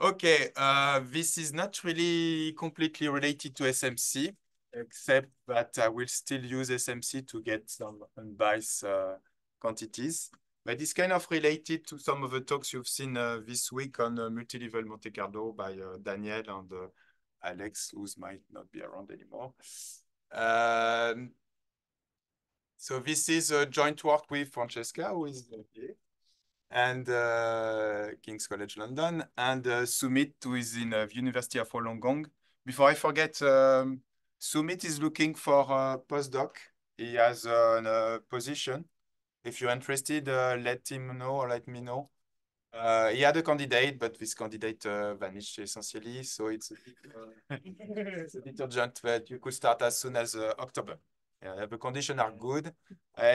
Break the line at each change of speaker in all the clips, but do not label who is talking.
Okay, this is not really completely related to SMC, except that I will still use SMC to get some unbiased quantities. But it's kind of related to some of the talks you've seen this week on multi-level Monte Carlo by Daniel and Alex, who might not be around anymore. So this is a joint work with Francesca, who is here, and King's College London, and Sumit, who is in the University of Wollongong. Before I forget, Sumit is looking for a postdoc. He has a position. If you're interested, let him know or let me know. He had a candidate, but this candidate vanished essentially, so it's a bit, it's a bit urgent, but you could start as soon as October. Yeah, the conditions are good.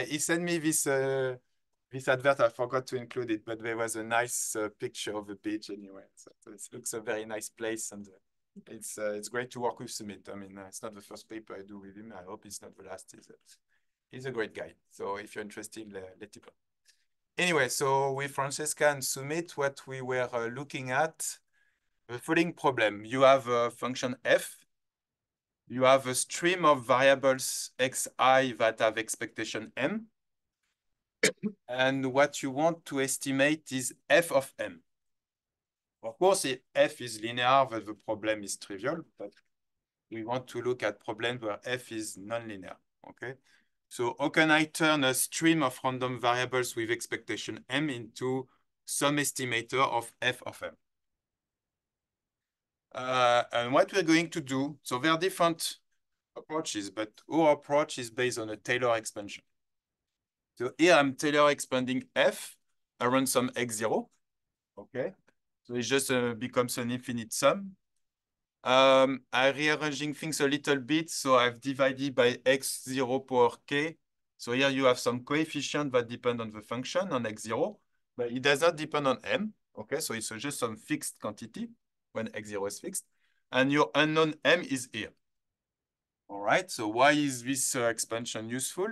He sent me this advert. I forgot to include it, but there was a nice picture of the beach anyway. So it looks a very nice place, and it's great to work with Sumit. I mean, it's not the first paper I do with him. I hope it's not the last. He's a great guy. So if you're interested, let him know. Anyway, so with Francesca and Sumit, what we were looking at, the following problem. You have a function f. You have a stream of variables xi that have expectation m. And what you want to estimate is f of m. Of course, if f is linear, then the problem is trivial, but we want to look at problems where f is nonlinear, okay? So how can I turn a stream of random variables with expectation m into some estimator of f of m? And what we're going to do, so there are different approaches, but our approach is based on a Taylor expansion. So here I'm Taylor expanding f around some x0, okay? So it just becomes an infinite sum. I'm rearranging things a little bit, so I've divided by x0 power k. So here you have some coefficient that depend on the function on x0, but it does not depend on m, okay? So it's just some fixed quantity when x0 is fixed, and your unknown m is here. All right, so why is this expansion useful?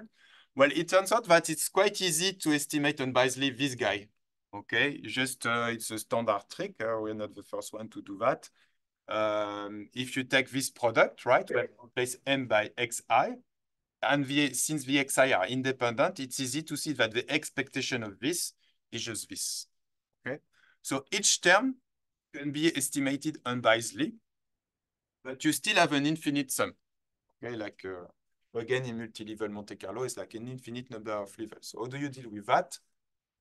Well, it turns out that it's quite easy to estimate unbiasedly this guy, okay? Just, it's a standard trick. We're not the first one to do that. If you take this product, right, we replace m by xi, and since the xi are independent, it's easy to see that the expectation of this is just this, okay? So each term can be estimated unbiasedly, but you still have an infinite sum, okay? Like, again, in multi-level Monte Carlo, it's like an infinite number of levels. So how do you deal with that?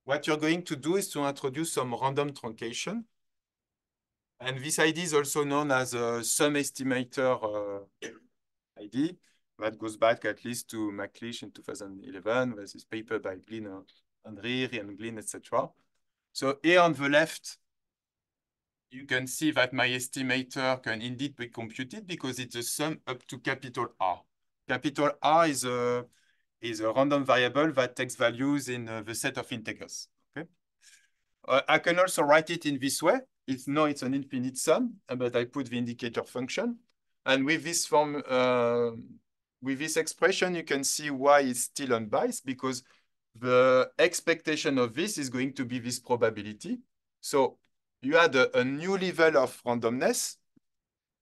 What you're going to do is to introduce some random truncation. And this ID is also known as a sum estimator ID that goes back at least to McLeish in 2011. There's this paper by Glynn and Reary and Glynn, etc. So here on the left, you can see that my estimator can indeed be computed because it's a sum up to capital R. Capital R is a random variable that takes values in the set of integers. Okay. I can also write it in this way. It's an infinite sum, but I put the indicator function. And with this form, with this expression, you can see why it's still unbiased, because the expectation of this is going to be this probability. So you add a new level of randomness,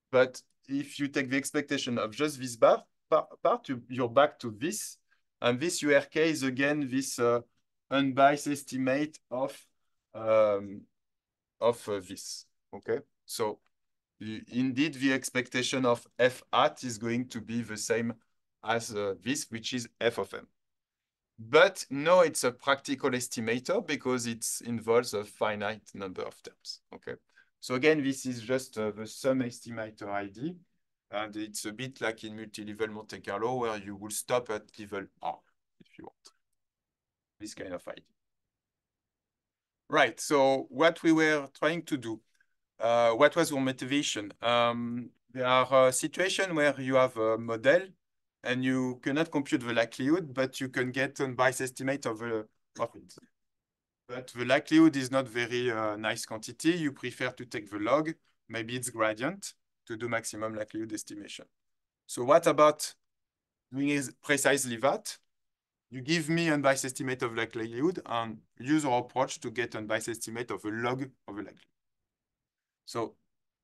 but if you take the expectation of just this part, you're back to this. And this URK is again this unbiased estimate of this, okay? So indeed, the expectation of f hat is going to be the same as this, which is f of m. But no, it's a practical estimator because it involves a finite number of terms, okay? So again, this is just the sum estimator ID, and it's a bit like in multi-level Monte Carlo where you will stop at level R if you want. This kind of ID. Right, so what we were trying to do, what was our motivation? There are situations where you have a model and you cannot compute the likelihood, but you can get a bias estimate of it. But the likelihood is not very nice quantity. You prefer to take the log, maybe it's gradient, to do maximum likelihood estimation. So what about doing precisely that? You give me an unbiased estimate of likelihood and use our approach to get an unbiased estimate of a log of a likelihood. So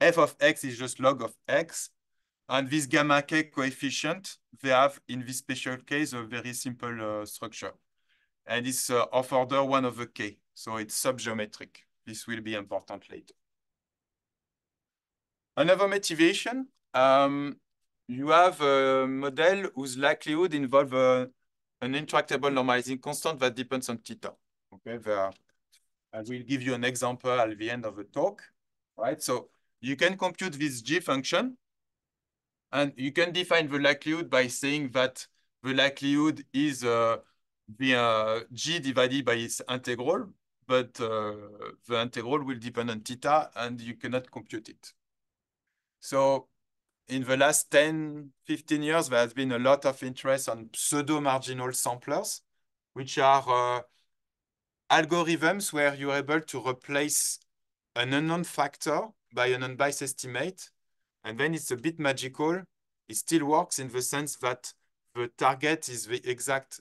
f of x is just log of x. And this gamma k coefficient, they have, in this special case, a very simple structure. And it's of order 1 over k. So it's subgeometric. This will be important later. Another motivation, you have a model whose likelihood involve an intractable normalizing constant that depends on theta. Okay, I will give you an example at the end of the talk, right? So you can compute this G function, and you can define the likelihood by saying that the likelihood is the G divided by its integral, but the integral will depend on theta, and you cannot compute it. So in the last 10, 15 years, there has been a lot of interest on pseudo-marginal samplers, which are algorithms where you're able to replace an unknown factor by an unbiased estimate. And then it's a bit magical. It still works in the sense that the target is the exact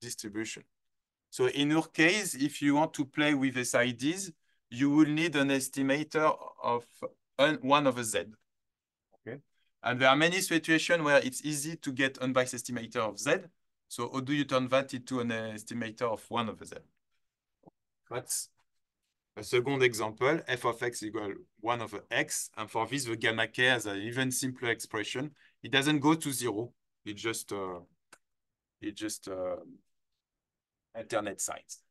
distribution. So in your case, if you want to play with SIDs, you will need an estimator of 1 over Z. Okay. And there are many situations where it's easy to get unbiased estimator of Z. So how do you turn that into an estimator of 1 over Z? That's a second example. F of x equal 1 over x. And for this, the gamma k has an even simpler expression. It doesn't go to 0. It just alternate signs.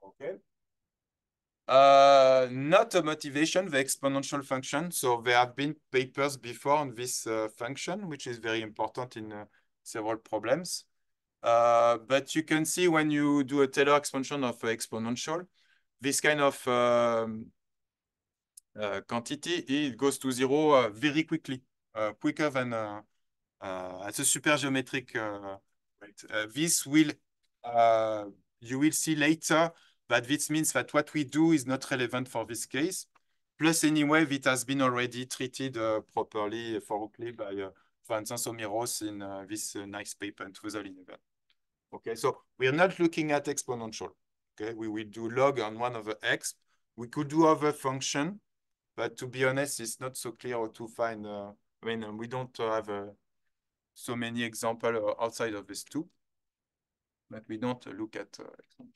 Okay. Not a motivation, the exponential function. So there have been papers before on this function, which is very important in several problems. But you can see when you do a Taylor expansion of exponential, this kind of quantity, it goes to 0 very quickly, quicker than at a super geometric rate. This will, you will see later that this means that what we do is not relevant for this case. Plus, anyway, it has been already treated properly thoroughly by, for instance, Omiros in this nice paper in 2011. Okay, so we are not looking at exponential. Okay, we will do log on 1 over x. We could do other function, but to be honest, it's not so clear how to find. I mean, we don't have so many examples outside of this two, but we don't look at example.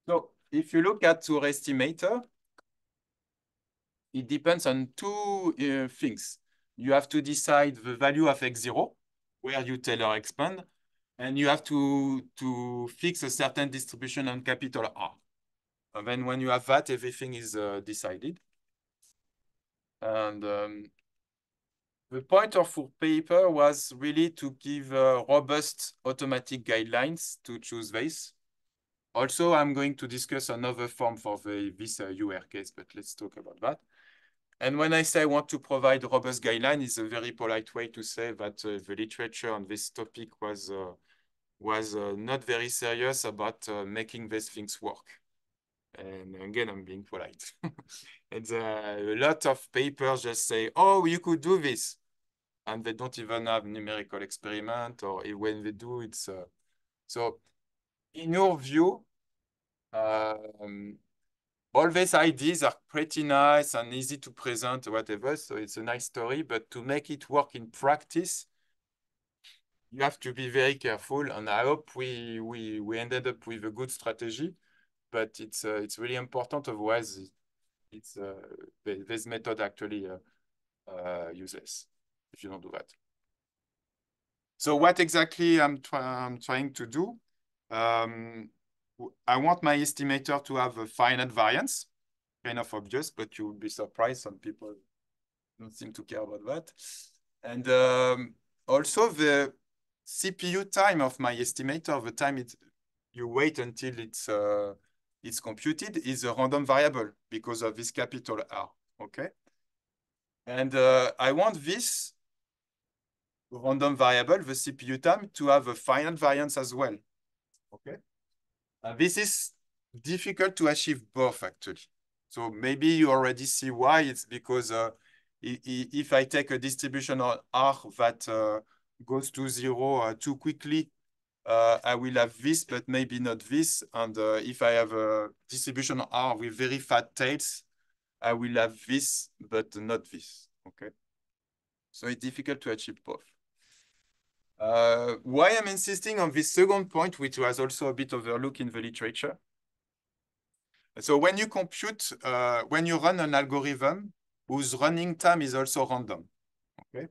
So if you look at your estimator, it depends on two things. You have to decide the value of x0, where you Taylor expand, and you have to fix a certain distribution on capital R. And then when you have that, everything is decided. And the point of our paper was really to give robust automatic guidelines to choose this. Also, I'm going to discuss another form for this UR case, but let's talk about that. And when I say I want to provide robust guideline, it's a very polite way to say that the literature on this topic was not very serious about making these things work. And again, I'm being polite. And a lot of papers just say, oh, you could do this. And they don't even have numerical experiment, or when they do, it's... So in your view, all these ideas are pretty nice and easy to present, whatever. So it's a nice story, but to make it work in practice, you have to be very careful. And I hope we ended up with a good strategy, but it's really important. Otherwise, this method actually useless if you don't do that. So what exactly I'm trying to do? I want my estimator to have a finite variance, kind of obvious, but you will be surprised. Some people don't seem to care about that. And also the CPU time of my estimator, the time you wait until it's computed, is a random variable because of this capital R, okay? And I want this random variable, the CPU time, to have a finite variance as well, okay? This is difficult to achieve both, actually. So maybe you already see why. It's because if I take a distribution on R that goes to 0 too quickly, I will have this, but maybe not this. And if I have a distribution on R with very fat tails, I will have this, but not this, okay? So it's difficult to achieve both. Why I'm insisting on this second point, which was also a bit overlooked in the literature. So when you compute, when you run an algorithm whose running time is also random, okay?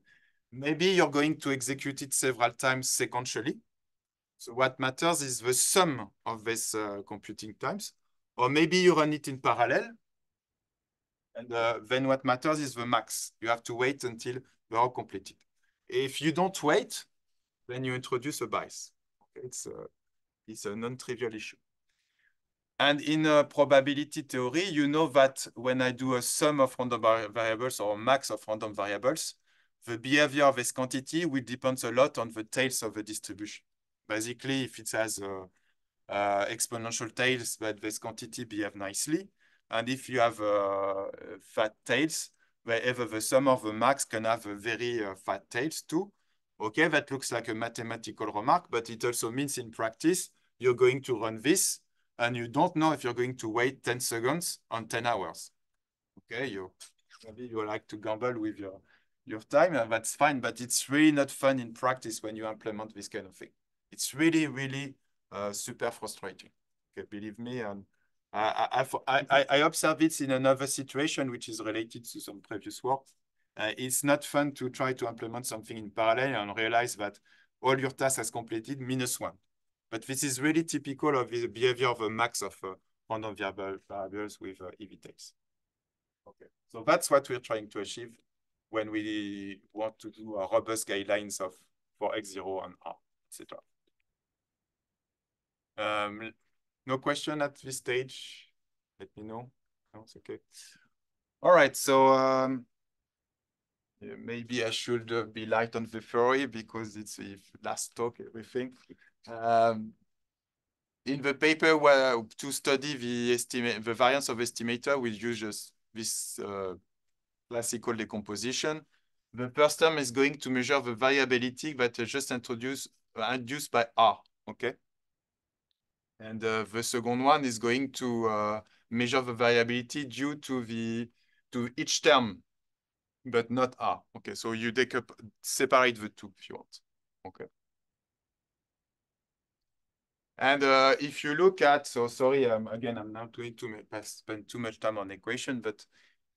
Maybe you're going to execute it several times sequentially. So what matters is the sum of these computing times, or maybe you run it in parallel. And then what matters is the max. You have to wait until they're all completed. If you don't wait, then you introduce a bias. Okay? It's a non-trivial issue. And in probability theory, you know that when I do a sum of random variables or a max of random variables, the behavior of this quantity will depend a lot on the tails of the distribution. Basically, if it has exponential tails, that this quantity behave nicely. And if you have fat tails, wherever the sum of the max can have a very fat tails too. Okay, that looks like a mathematical remark, but it also means in practice, you're going to run this, and you don't know if you're going to wait 10 seconds on 10 hours. Okay, maybe you like to gamble with your time, and that's fine, but it's really not fun in practice when you implement this kind of thing. It's really, really super frustrating. Okay, believe me. And I observe it in another situation, which is related to some previous work. It's not fun to try to implement something in parallel and realize that all your tasks has completed -1. But this is really typical of the behavior of a max of random variables with EV tails. Okay, so that's what we're trying to achieve when we want to do a robust guidelines for X0 and R, etc. No question at this stage? Let me know. No, it's okay. All right, so maybe I should be light on the theory because it's the last talk, everything. In the paper where to study the variance of estimator, we use just this classical decomposition. The first term is going to measure the variability that is just induced by R, okay? And the second one is going to measure the variability due to each term, but not R. Okay, so you separate the two if you want. Okay. And if you look at, so sorry, again, I'm not going to spend too much time on equation, but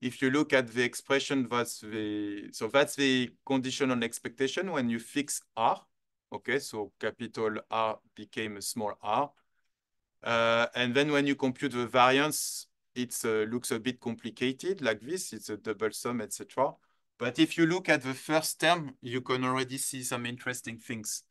if you look at the expression, that's the conditional expectation when you fix R. Okay, so capital R became a small r. And then when you compute the variance, it looks a bit complicated like this. It's a double sum, etc. But if you look at the first term, you can already see some interesting things.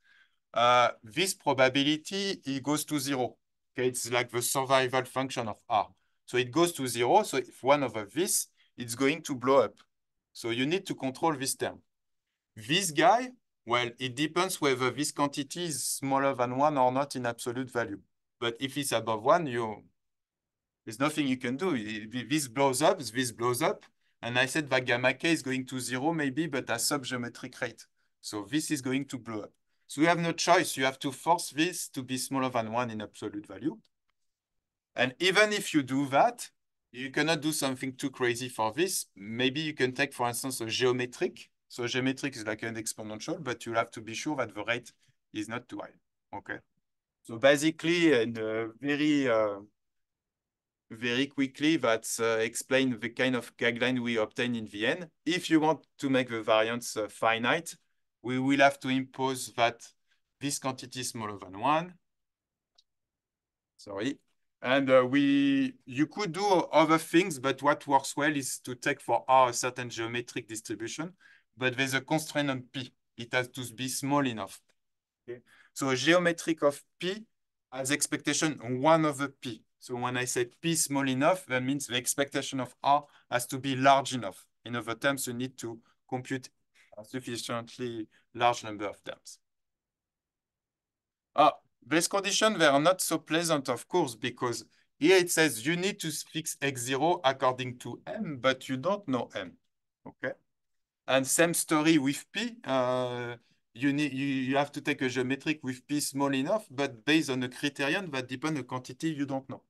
This probability, it goes to 0. Okay, it's like the survival function of R. So it goes to 0. So if 1 over this, it's going to blow up. So you need to control this term. This guy, well, it depends whether this quantity is smaller than 1 or not in absolute value. But if it's above 1, there's nothing you can do. This blows up, this blows up. And I said that gamma k is going to 0 maybe, but at subgeometric rate. So this is going to blow up. So you have no choice. You have to force this to be smaller than 1 in absolute value. And even if you do that, you cannot do something too crazy for this. Maybe you can take, for instance, a geometric. So geometric is like an exponential, but you have to be sure that the rate is not too high. Okay. So basically, and very quickly, that's explain the kind of guideline we obtain in the end. If you want to make the variance finite, we will have to impose that this quantity is smaller than 1. Sorry. And you could do other things, but what works well is to take for R a certain geometric distribution, but there's a constraint on P. It has to be small enough. Okay? So a geometric of P has expectation 1 over P. So when I say P small enough, that means the expectation of R has to be large enough. In other terms, you need to compute a sufficiently large number of terms. These conditions, they are not so pleasant, of course, because here it says you need to fix x0 according to m, but you don't know m, okay? And same story with p. You have to take a geometric with p small enough, but based on a criterion that depends on a quantity you don't know.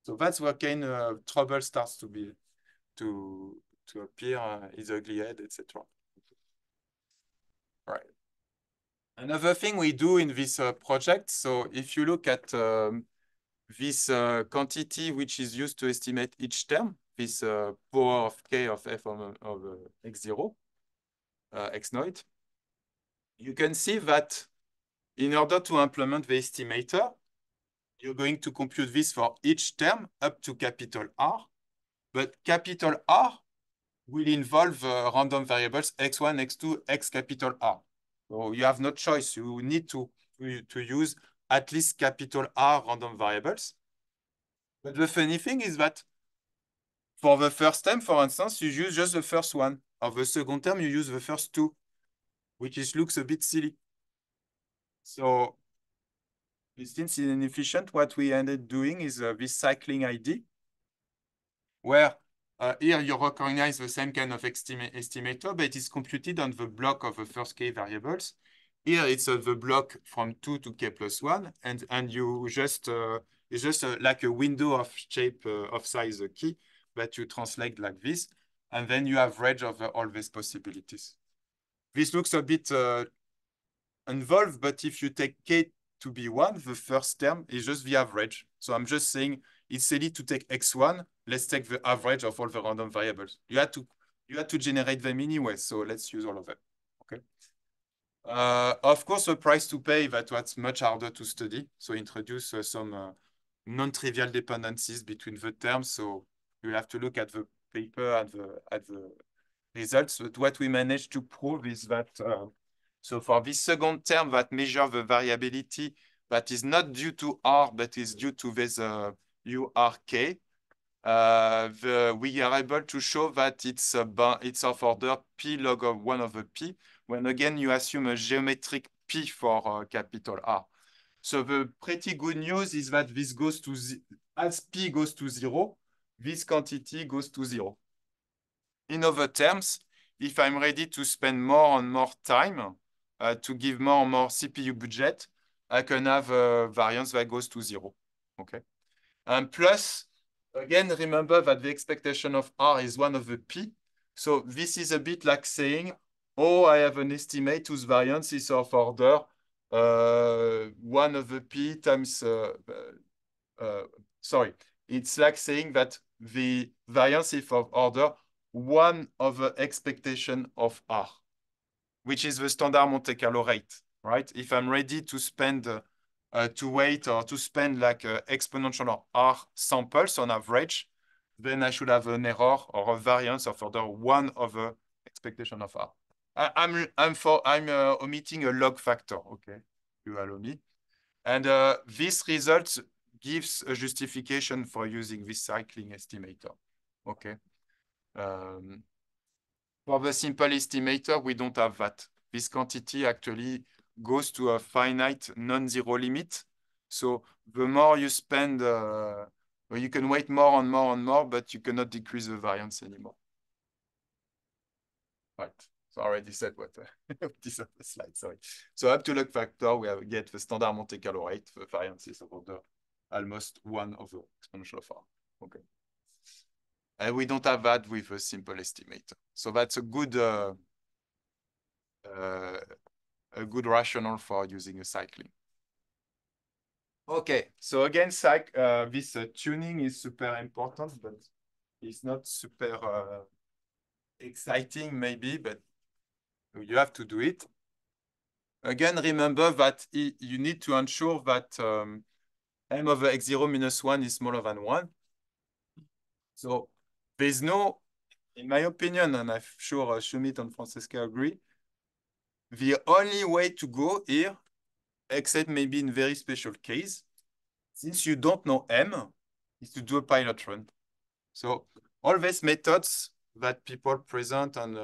So that's where kind of trouble starts to to appear his ugly head, etc. Right. Another thing we do in this project, so if you look at this quantity which is used to estimate each term, this power of k of f of x0, x naught, you can see that in order to implement the estimator, you're going to compute this for each term up to capital R, but capital R will involve random variables x1, x2, x capital R. So you have no choice. You need to use at least capital R random variables. But the funny thing is that for the first term, for instance, you use just the first one. Of the second term, you use the first two, which looks a bit silly. So since it's inefficient, what we ended doing is this cycling ID, where here you recognize the same kind of estimator, but it's computed on the block of the first k variables. Here it's the block from 2 to k plus 1, and you just it's just like a window of shape of size key that you translate like this, and then you average of all these possibilities. This looks a bit involved, but if you take k to be 1, the first term is just the average. So I'm just saying it's silly to take x1. Let's take the average of all the random variables. You had to generate them anyway, so let's use all of them. Okay. Of course, the price to pay, that was much harder to study. So introduce some non-trivial dependencies between the terms. So you have to look at the paper at the results. But what we managed to prove is that so for this second term that measure the variability that is not due to R, but is due to this URK, we are able to show that it's of order P log of 1 over P, when again you assume a geometric P for capital R. So the pretty good news is that this goes to, as P goes to 0, this quantity goes to 0. In other terms, if I'm ready to spend more and more time to give more and more CPU budget, I can have a variance that goes to 0. Okay. And plus, again, remember that the expectation of R is 1 over P. So this is a bit like saying, oh, I have an estimate whose variance is of order 1 over P times, sorry, it's like saying that the variance is of order 1 over expectation of R, which is the standard Monte Carlo rate, right? If I'm ready to spend, to wait or to spend like exponential R samples on average, then I should have an error or a variance of order 1 over expectation of R. I'm omitting a log factor, okay? You allow me. And this result gives a justification for using this cycling estimator, okay? For the simple estimator, we don't have that. This quantity actually goes to a finite non-zero limit. So the more you spend, you can wait more and more and more, but you cannot decrease the variance anymore. Right. So I already said what this on the slide, sorry. So up to log factor, we get the standard Monte Carlo rate, the variance is of order almost 1 over exponential of R. Okay. And we don't have that with a simple estimator. So that's a good rationale for using a cycling. Okay, so again, this tuning is super important, but it's not super exciting maybe, but you have to do it. Again, remember that you need to ensure that m over x0 minus 1 is smaller than 1. So there's no, in my opinion, and I'm sure Schmidt and Francesca agree, the only way to go here, except maybe in very special case, since you don't know M, is to do a pilot run. So all these methods that people present on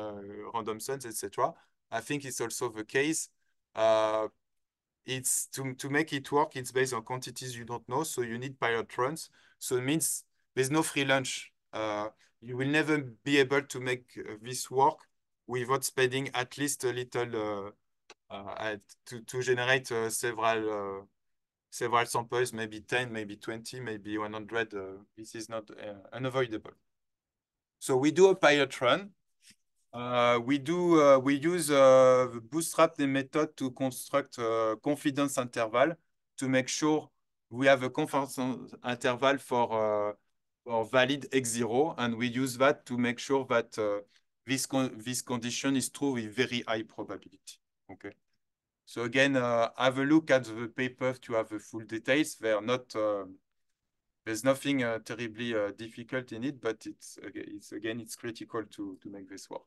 random sense, etc., I think it's also the case. It's to make it work, it's based on quantities you don't know, so you need pilot runs. So it means there's no free lunch. You will never be able to make this work without spending at least a little to generate several samples, maybe 10, maybe 20, maybe 100. This is not unavoidable. So we do a pilot run. We use Bootstrap method to construct a confidence interval to make sure we have a confidence interval for valid x0, and we use that to make sure that this condition is true with very high probability. Okay. So again, have a look at the paper to have the full details. There's nothing terribly difficult in it, but it's critical to make this work.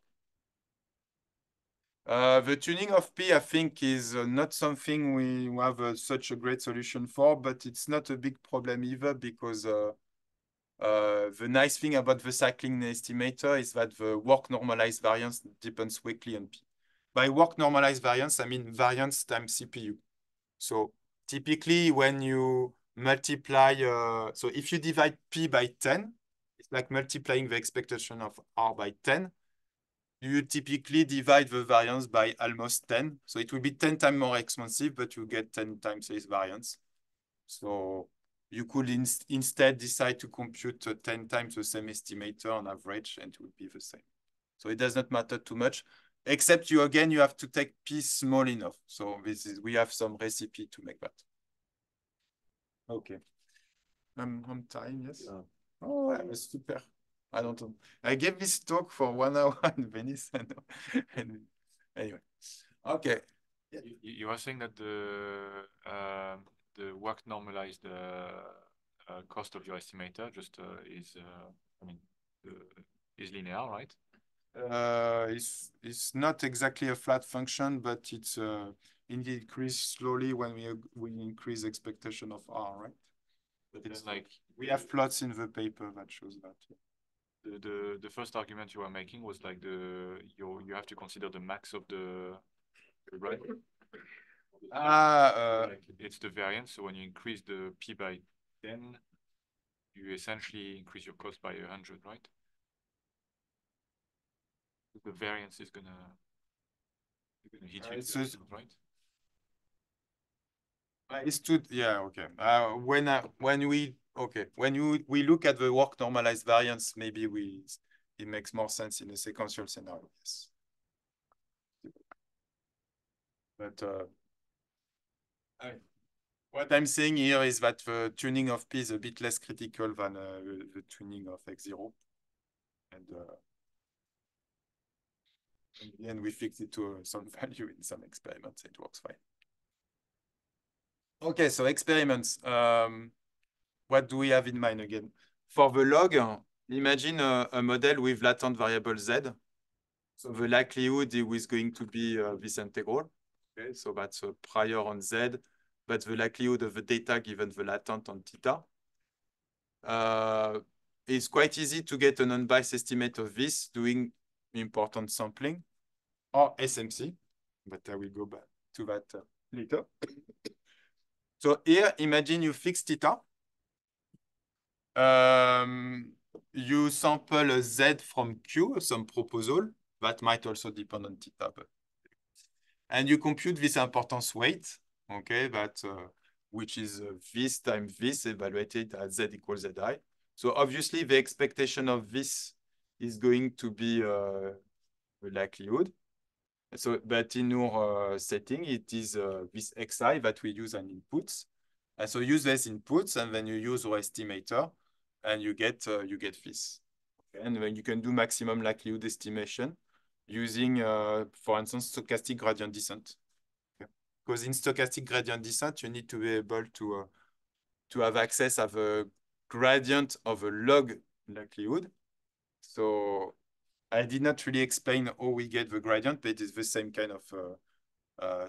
The tuning of P, I think, is not something we have such a great solution for, but it's not a big problem either because the nice thing about the cycling estimator is that the work normalized variance depends weakly on P. By work normalized variance, I mean variance times CPU. So typically when you multiply, so if you divide P by 10, it's like multiplying the expectation of R by 10. You typically divide the variance by almost 10. So it will be 10 times more expensive, but you get 10 times less variance. So you could instead decide to compute 10 times the same estimator on average, and it would be the same. So it does not matter too much, except you have to take P small enough. So we have some recipe to make that. Okay. On time, yes? Yeah. Oh, that's super. I don't know. I gave this talk for 1 hour in Venice. And anyway, okay.
You were saying that the work normalized cost of your estimator just is is linear, right?
It's not exactly a flat function, but it's indeed increase slowly when we increase expectation of R, right?
But it's like
we have plots in the paper that shows that.
The first argument you were making was like you have to consider the max of the right. It's the variance. So when you increase the P by 10, you essentially increase your cost by 100, right? The variance is gonna hit you, right?
It's too, yeah, okay. When we look at the work normalized variance, maybe it makes more sense in a sequential scenario. Yes. But what I'm saying here is that the tuning of P is a bit less critical than the tuning of X0. And we fix it to some value in some experiments. It works fine. Okay, so experiments. What do we have in mind again? For the log, imagine a model with latent variable z. So the likelihood is going to be this integral. Okay, so that's a prior on z, but the likelihood of the data given the latent on theta. It's quite easy to get an unbiased estimate of this doing important sampling or SMC, but I will go back to that later. So here, imagine you fix theta. You sample a Z from Q, some proposal that might also depend on theta. And you compute this importance weight, okay, which is this times this evaluated at Z equals Zi. So obviously the expectation of this is going to be the likelihood. So, but in our setting, it is this xi that we use as inputs. And so use these inputs, and then you use our estimator, and you get this. Okay? And then you can do maximum likelihood estimation using, for instance, stochastic gradient descent. Okay? Because in stochastic gradient descent, you need to be able to have access of a gradient of a log likelihood. So I did not really explain how we get the gradient, but it's the same kind of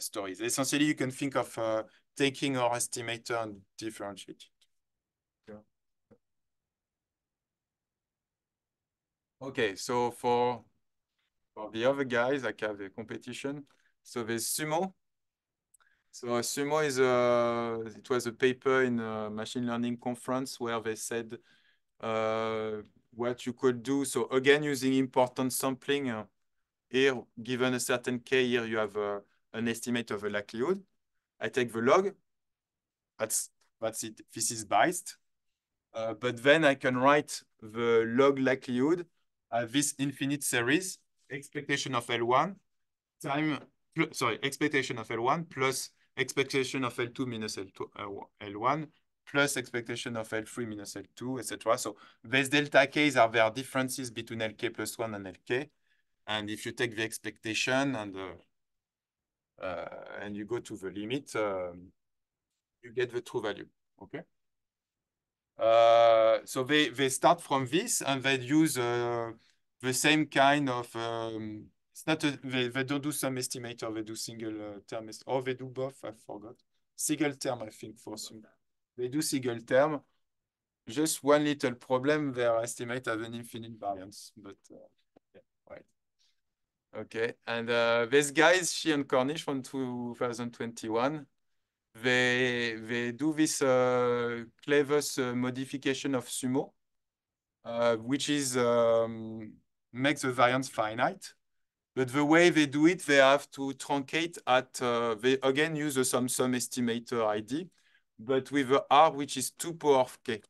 stories. Essentially, you can think of taking our estimator and differentiate it. Okay, so for the other guys, I have a competition. So there's Sumo. So Sumo it was a paper in a machine learning conference where they said what you could do. So again, using important sampling, here, given a certain K, here you have an estimate of a likelihood. I take the log. That's it. This is biased. But then I can write the log likelihood have this infinite series, expectation of L1 time, expectation of L1 plus expectation of L2 minus L2, L1 plus expectation of L3 minus L2, etc. So these delta K's are there differences between LK plus 1 and LK. And if you take the expectation and you go to the limit, you get the true value. Okay. So they start from this and they use the same kind of. It's not they don't do some estimator. They do single term. Or they do both. I forgot. Single term, I think, for some. They do single term. Just one little problem. Their estimate have an infinite variance, but yeah, right. Okay, and these guys, Shi and Cornish from 2021. They do this clever modification of SUMO, which is makes the variance finite. But the way they do it, they have to truncate at, they again use the sum estimator ID, but with the R, which is 2 power of K.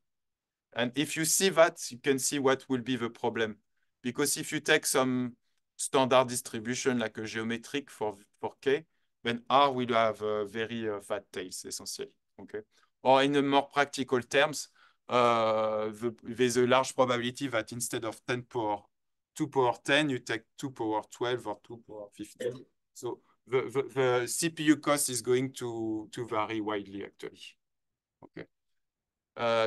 And if you see that, you can see what will be the problem. Because if you take some standard distribution like a geometric for K, then R will have very fat tails, essentially. Okay. Or in a more practical terms, there's a large probability that instead of 2 power 10, you take 2 power 12 or 2 power 15. So the CPU cost is going to vary widely, actually. Okay.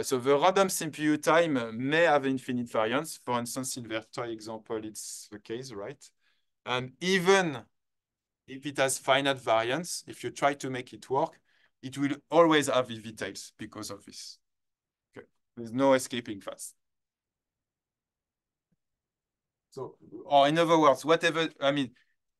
So the random CPU time may have infinite variance. For instance, in their toy example, it's the case, right? And even if it has finite variance, if you try to make it work, it will always have EV tails because of this. Okay. There's no escaping fast. So, or in other words, whatever, I mean,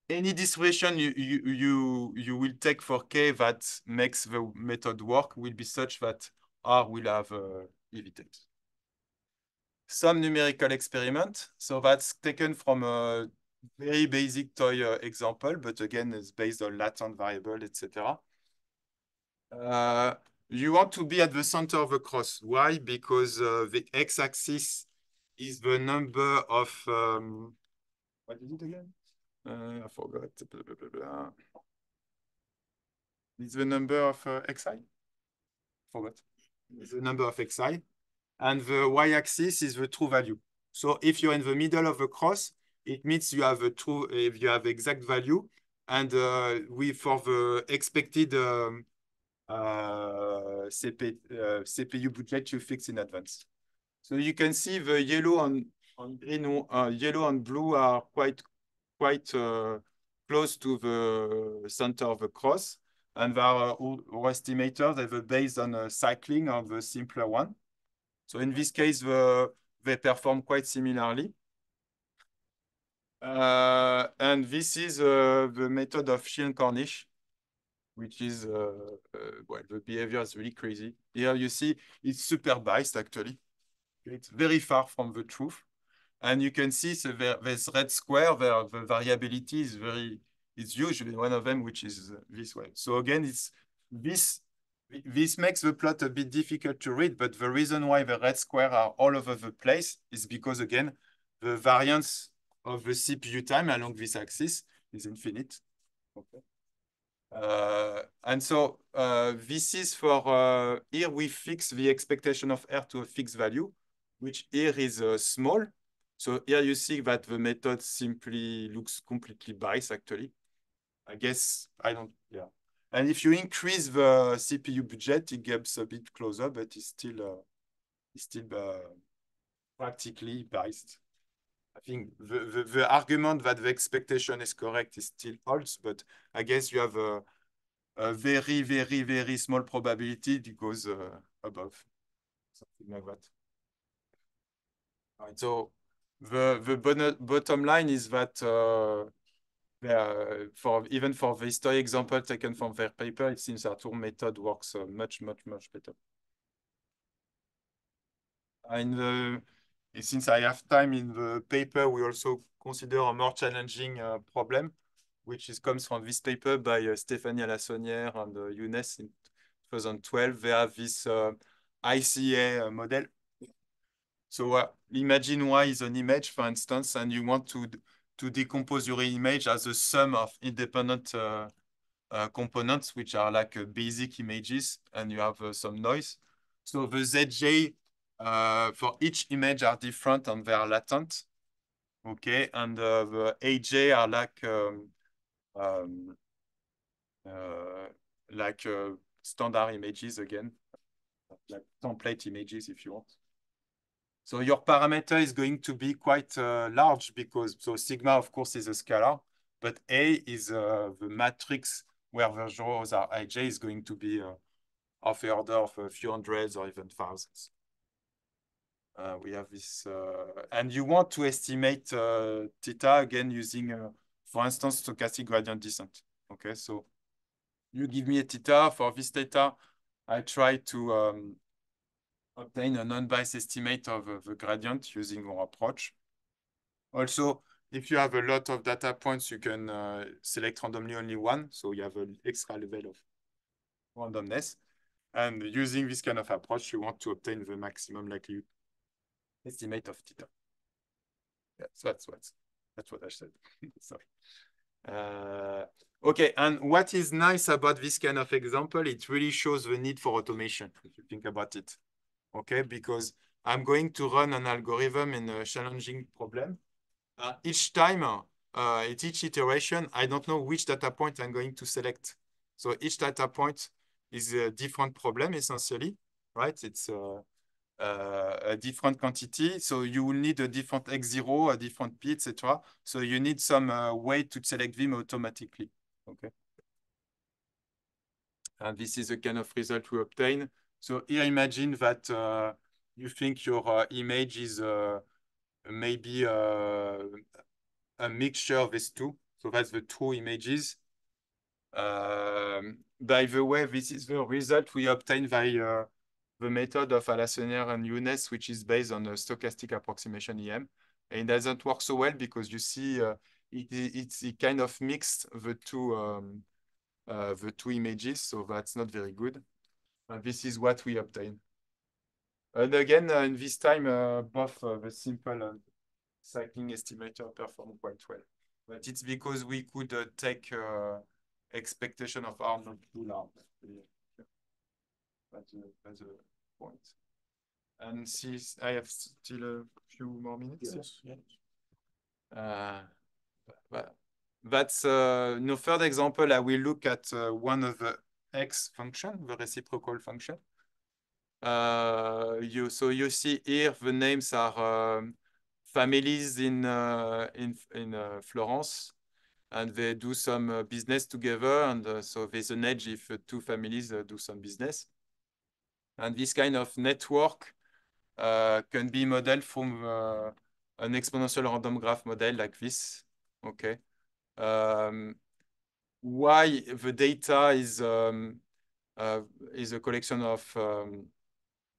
any distribution you will take for K that makes the method work will be such that R will have EV tails. Some numerical experiment. So that's taken from a very basic toy example, but again, it's based on latent variable, etc. You want to be at the center of the cross. Why? Because the x-axis is the number of, what is it again? I forgot. Blah, blah, blah, blah. It's the number of xi? Forgot. It's the number of xi. And the y-axis is the true value. So if you're in the middle of the cross, it means you have a true, if you have exact value. And for the expected CPU budget, you fix in advance. So you can see the yellow and green, yellow and blue are quite close to the center of the cross. And our estimators, they were based on cycling of the simpler one. So in this case, they perform quite similarly. And this is the method of Shi and Cornish, which is, well, the behavior is really crazy. Here you see it's super biased, actually. It's very far from the truth. And you can see so this red square, the variability is it's usually one of them, which is this way. So again, it's this makes the plot a bit difficult to read, but the reason why the red square are all over the place is because, again, the variance of the CPU time along this axis is infinite. Okay. And so this is for, here we fix the expectation of R to a fixed value, which here is small. So here you see that the method simply looks completely biased, actually. I guess, yeah. And if you increase the CPU budget, it gets a bit closer, but it's still practically biased. I think the argument that the expectation is correct is still holds, but I guess you have a very, very, very small probability it goes above, something like that. All right, so the bottom line is that even for the history example taken from their paper, it seems that our method works much better. Since I have time in the paper, we also consider a more challenging problem, which comes from this paper by Stéphanie Alassonnière and Younes in 2012. They have this ICA model. So imagine Y is an image, for instance, and you want to decompose your image as a sum of independent components, which are like basic images, and you have some noise. So the ZJ for each image are different and they are latent. Okay, and the AJ are um, uh, like standard images again, like template images if you want. So your parameter is going to be quite large because so sigma, of course, is a scalar, but A is the matrix where the rows are ij is going to be of the order of a few hundreds or even thousands. We have this, and you want to estimate theta again using, for instance, stochastic gradient descent. Okay, so you give me a theta. For this theta, I try to obtain an unbiased estimate of the gradient using our approach. Also, if you have a lot of data points, you can select randomly only one. So you have an extra level of randomness. And using this kind of approach, you want to obtain the maximum likelihood estimate of theta. Yeah, so that's what I said. Sorry. Okay, and what is nice about this kind of example, it really shows the need for automation, if you think about it. Okay, because I'm going to run an algorithm in a challenging problem. Each time, at each iteration, I don't know which data point I'm going to select. So each data point is a different problem, essentially, right? It's a different quantity. So you will need a different X0, a different P, etc. So you need some way to select them automatically. Okay. And this is the kind of result we obtain. So here, imagine that you think your image is maybe a mixture of these two. So that's the two images. By the way, this is the result we obtained by the method of Alassonnière and Younes, which is based on a stochastic approximation EM. And it doesn't work so well because you see it kind of mixed the two images, so that's not very good. And this is what we obtain. And again, in this time, both the simple cycling estimator perform quite well. But it's because we could take expectation of R not too large. That's a point. And since I have still a few more minutes.
Yes. Yes.
That's no third example. I will look at one of the X function, the reciprocal function. So you see here the names are families in Florence, and they do some business together, and so there's an edge if two families do some business. And this kind of network can be modeled from an exponential random graph model like this. Okay. Why the data is a collection of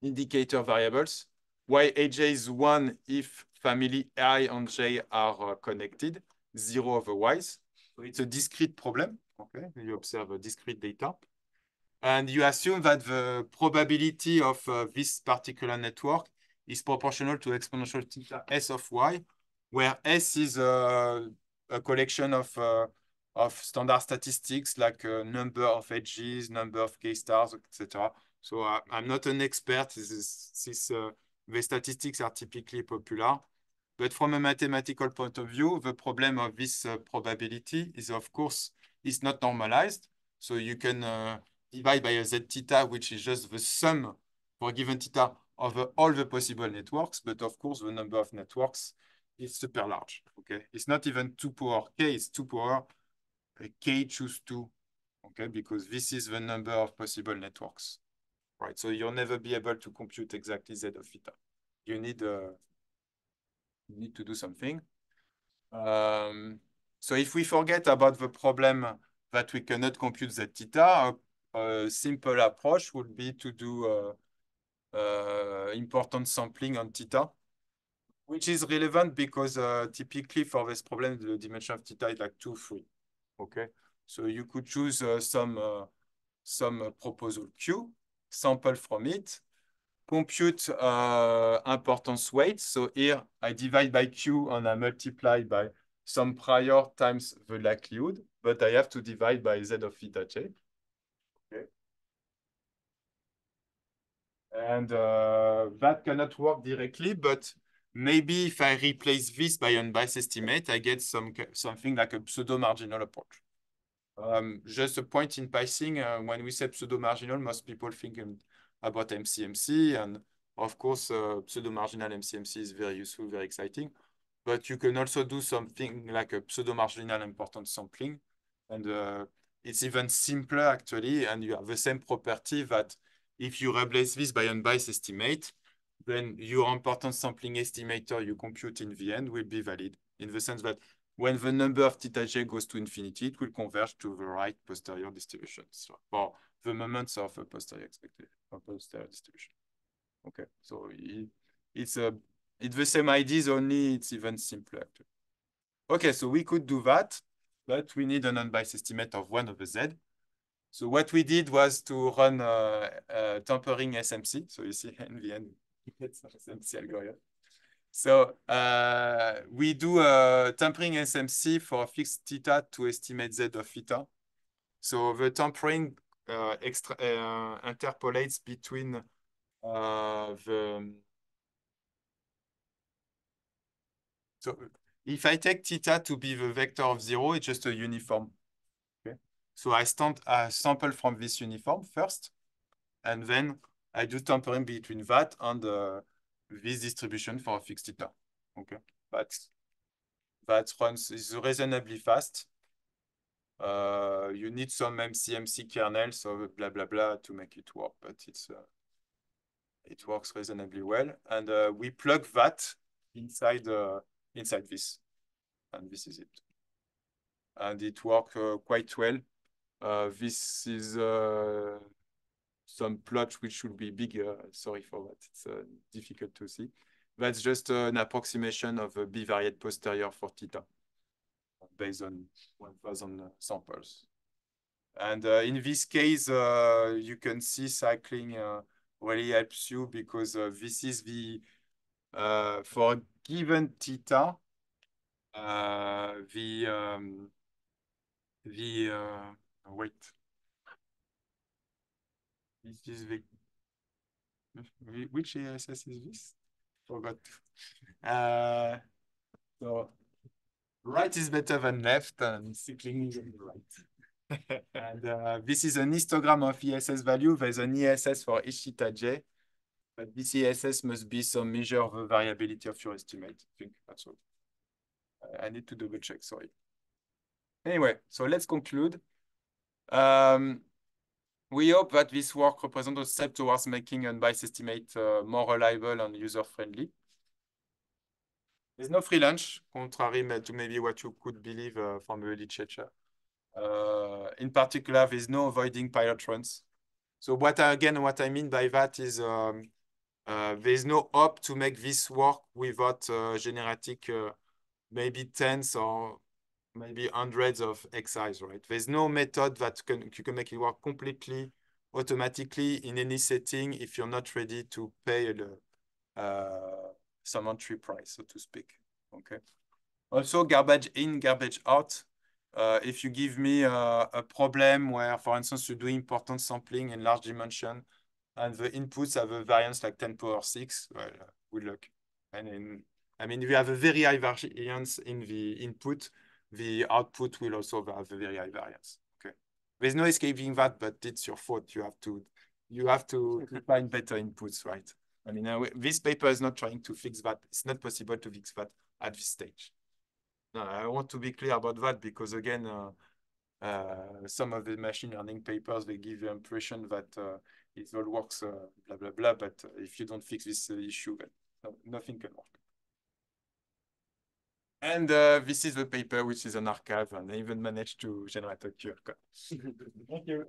indicator variables. Why AJ is 1 if family I and J are connected, 0 otherwise. So it's a discrete problem. Okay, you observe a discrete data. And you assume that the probability of this particular network is proportional to exponential theta S of Y, where S is a collection of standard statistics like number of edges, number of K-stars, etc. So I'm not an expert. The statistics are typically popular. But from a mathematical point of view, the problem of this probability is, of course, it's not normalized. So you can divide by a z theta, which is just the sum for a given theta of all the possible networks. But of course, the number of networks is super large. Okay, it's not even 2 power k, it's 2 power k choose 2. Okay, because this is the number of possible networks. Right, so you'll never be able to compute exactly z of theta. You need to do something. So if we forget about the problem that we cannot compute z theta, a simple approach would be to do important sampling on theta, which is relevant because typically for this problem, the dimension of theta is like 2, 3. Okay, so you could choose some proposal Q, sample from it, compute importance weight. So here I divide by Q and I multiply by some prior times the likelihood, but I have to divide by Z of theta j. Okay. And that cannot work directly, but maybe if I replace this by unbiased estimate, I get something like a pseudo-marginal approach. Just a point in Python, when we say pseudo-marginal, most people think about MCMC, and of course, pseudo-marginal MCMC is very useful, very exciting, but you can also do something like a pseudo-marginal importance sampling, and it's even simpler actually, and you have the same property that if you replace this by unbiased estimate, then your importance sampling estimator you compute in the end will be valid, in the sense that when the number of theta j goes to infinity, it will converge to the right posterior distribution, so for the moments of a posterior expectation, or posterior distribution. Okay, so it's the same ideas, only it's even simpler. Okay, so we could do that, but we need an unbiased estimate of 1 over z. So what we did was to run tampering SMC. So you see in the end, it's SMC algorithm. So we do tampering SMC for fixed theta to estimate z of theta. So the tampering interpolates between So if I take theta to be the vector of 0, it's just a uniform. Okay. So I sample from this uniform first, and then I do tampering between that and this distribution for a fixed theta. Okay, that runs is reasonably fast. You need some MCMC kernel, so blah blah blah to make it work, but it works reasonably well. And we plug that inside this, and this is it. And it worked quite well. This is some plot which should be bigger. Sorry for that. It's difficult to see. That's just an approximation of a bivariate posterior for theta based on 1,000 samples. And in this case, you can see cycling really helps you because this is the, for a given theta, wait. This is which ESS is this? Forgot. So right is better than left, and cycling is on the right. And this is an histogram of ESS value. There's an ESS for each theta j, but this ESS must be some measure of the variability of your estimate. I think that's all. I need to double check, sorry. Anyway, so let's conclude. We hope that this work represents a step towards making unbiased estimate more reliable and user-friendly. There's no free lunch, contrary to maybe what you could believe from the literature. In particular, there's no avoiding pilot runs. So what I mean by that is there's no hope to make this work without generating maybe tens or maybe hundreds of XIs, right? There's no method that you can make it work completely automatically in any setting if you're not ready to pay some entry price, so to speak. Okay. Also, garbage in, garbage out. If you give me a problem where, for instance, you do important sampling in large dimension and the inputs have a variance like 10 power 6, well, good luck. And I mean, if you have a very high variance in the input, the output will also have a very high variance. Okay. There's no escaping that, but it's your fault. You have to find better inputs, right? I mean, this paper is not trying to fix that. It's not possible to fix that at this stage. No, I want to be clear about that because again, some of the machine learning papers, they give the impression that it all works, blah, blah, blah. But if you don't fix this issue, then nothing can work. And this is the paper, which is an archive, and I even managed to generate a QR code. Thank you.